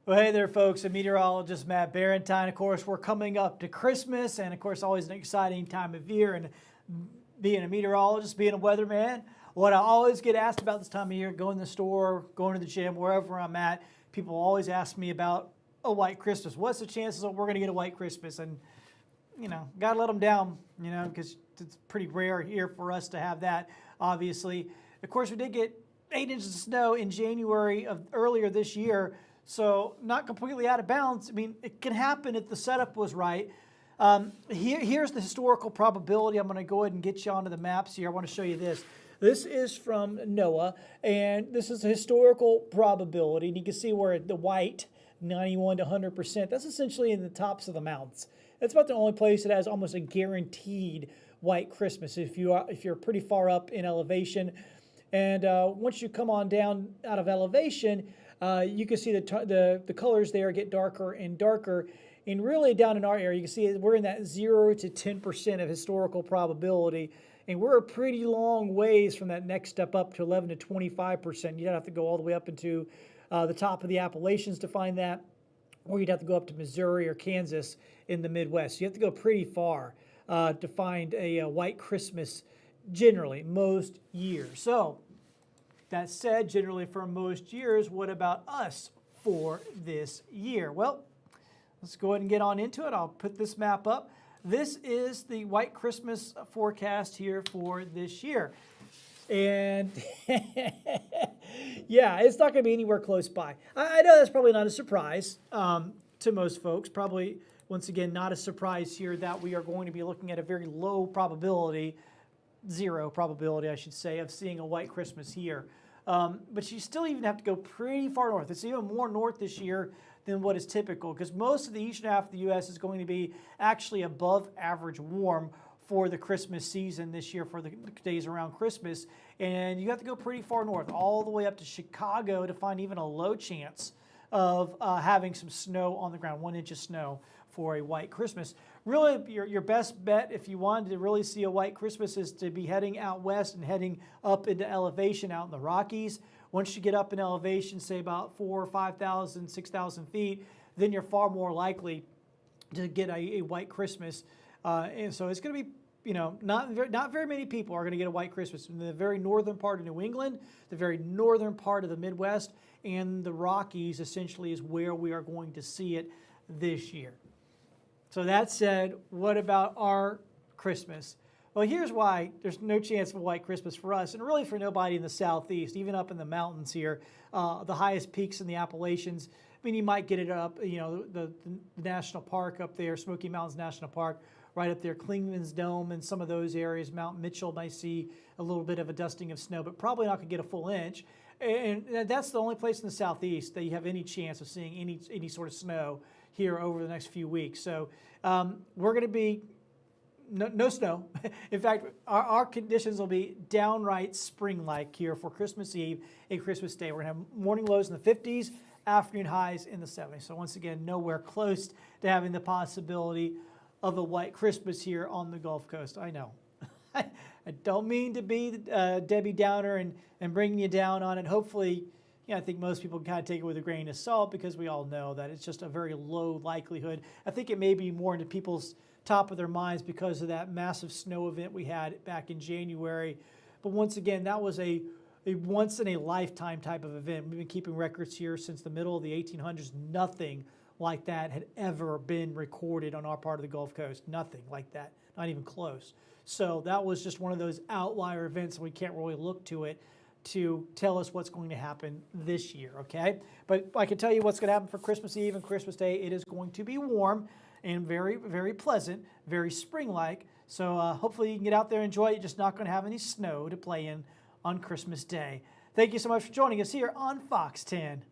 Well, hey there, folks. I'm meteorologist Matt Barrentine. Of course, we're coming up to Christmas, and of course, always an exciting time of year. And being a meteorologist, being a weatherman, what I always get asked about this time of year, going to the store, going to the gym, wherever I'm at, people always ask me about a white Christmas. What's the chances that we're going to get a white Christmas? And, got to let them down, because it's pretty rare here for us to have that, obviously. Of course, we did get 8 inches of snow in January of earlier this year. So not completely out of bounds. I mean, it can happen if the setup was right. Here's the historical probability. I'm going to go ahead and get you onto the maps here. I want to show you this. This is from NOAA, and this is the historical probability. And you can see where the white, 91 to 100%, that's essentially in the tops of the mountains. That's about the only place that has almost a guaranteed white Christmas if you're pretty far up in elevation. And once you come on down out of elevation, you can see the colors there get darker and darker. And really down in our area, you can see we're in that 0 to 10% of historical probability. And we're a pretty long ways from that next step up to 11 to 25%. You'd have to go all the way up into the top of the Appalachians to find that. Or you'd have to go up to Missouri or Kansas in the Midwest. You have to go pretty far to find a white Christmas generally, most years. So, that said, generally for most years, what about us for this year? Well, let's go ahead and get on into it. I'll put this map up. This is the white Christmas forecast here for this year. And yeah, it's not going to be anywhere close by. I know that's probably not a surprise to most folks. Probably, once again, not a surprise here that we are going to be looking at a very low probability, 0 probability, I should say, of seeing a white Christmas here. But you still even have to go pretty far north. It's even more north this year than what is typical, because most of the eastern half of the U.S. is going to be actually above average warm for the Christmas season this year, for the days around Christmas. And you have to go pretty far north, all the way up to Chicago, to find even a low chance of having some snow on the ground, 1 inch of snow for a white Christmas. Really, your best bet if you wanted to really see a white Christmas is to be heading out west and heading up into elevation out in the Rockies. Once you get up in elevation, say about 4,000 or 5,000, 6,000 feet, then you're far more likely to get a white Christmas. And so it's going to be, not very many people are going to get a white Christmas in the very northern part of New England, the very northern part of the Midwest, and the Rockies essentially is where we are going to see it this year. So that said, what about our Christmas? Well, here's why there's no chance of a white Christmas for us, and really for nobody in the southeast, even up in the mountains here, the highest peaks in the Appalachians. I mean, you might get it up, the national park up there, Smoky Mountains National Park, right up there, Clingman's Dome and some of those areas. Mount Mitchell might see a little bit of a dusting of snow, but probably not going to get a full inch. And that's the only place in the southeast that you have any chance of seeing any sort of snow here over the next few weeks. So we're going to be no snow. In fact, our conditions will be downright spring-like here for Christmas Eve and Christmas Day. We're going to have morning lows in the 50s, afternoon highs in the 70s. So once again, nowhere close to having the possibility of a white Christmas here on the Gulf Coast. I know. I don't mean to be Debbie Downer and bringing you down on it. Hopefully, I think most people can kind of take it with a grain of salt, because we all know that it's just a very low likelihood. I think it may be more into people's top of their minds because of that massive snow event we had back in January. But once again, that was a once-in-a-lifetime type of event. We've been keeping records here since the middle of the 1800s. Nothing like that had ever been recorded on our part of the Gulf Coast. Nothing like that, not even close. So that was just one of those outlier events, and we can't really look to it to tell us what's going to happen this year, okay? But I can tell you what's going to happen for Christmas Eve and Christmas Day. It is going to be warm and very, very pleasant, very spring-like. So hopefully you can get out there and enjoy it. You're just not going to have any snow to play in on Christmas Day. Thank you so much for joining us here on Fox 10.